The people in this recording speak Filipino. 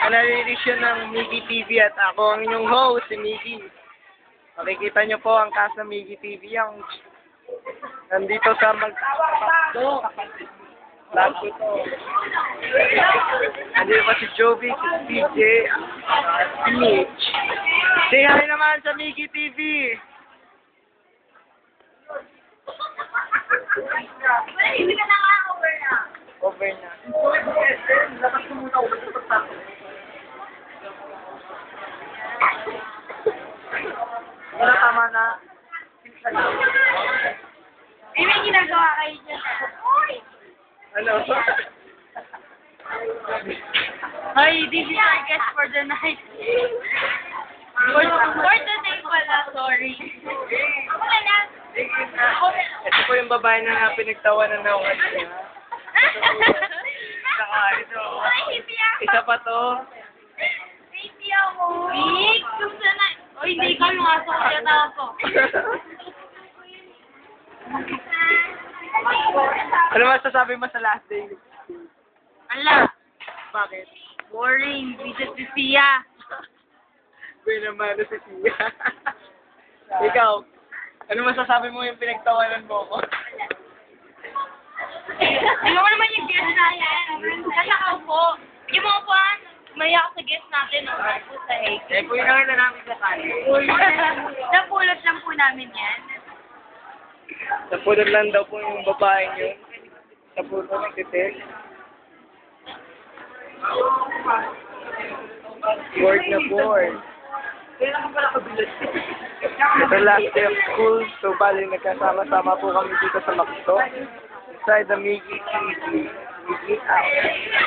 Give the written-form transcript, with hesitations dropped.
Another ng Miggy TV at ako ang inyong host, si Miggy. Makikita nyo po ang cast ng Miggy TV ang nandito sa Magpakto. Lahat po ito. Nandito pa si Jovi, si DJ, at si Mitch. Say hi naman sa Miggy TV. Hindi ka na nga, over na. Over na. Labas ko muna ako sa pagpapakto. Wala, tama na. May ginagawa kayo dyan. Ano? Hi, this is our guest for the night. For the day pala, sorry. Okay na. Ito po yung babae na pinagtawanan na ako kanina. Saka ito. Ay, hindi ako. Isa pa to. Hindi ako. Big, gusto na. O, hindi ka yung aso kaya na ako. Ano masasabi mo sa last day? Ala, Bakit? boring. Bisa si Sia. Uy naman, si Tia. Ikaw, ano masasabi mo yung pinagtawanan mo ko? Tingnan mo naman yung guest natin. Kasi ako po. Hindi mo po maya ako sa guest natin. Ako sa Hague. Eh, kung yun na namin sa kanin. Napulot lang po namin yan. Napulot lang daw po yung babaeng yun. Napulot ng titik. Bored na bored. Ito last day of school, so bali nagkasama-sama po kami dito sa Makto. Inside the Miggy TV. Miggy out.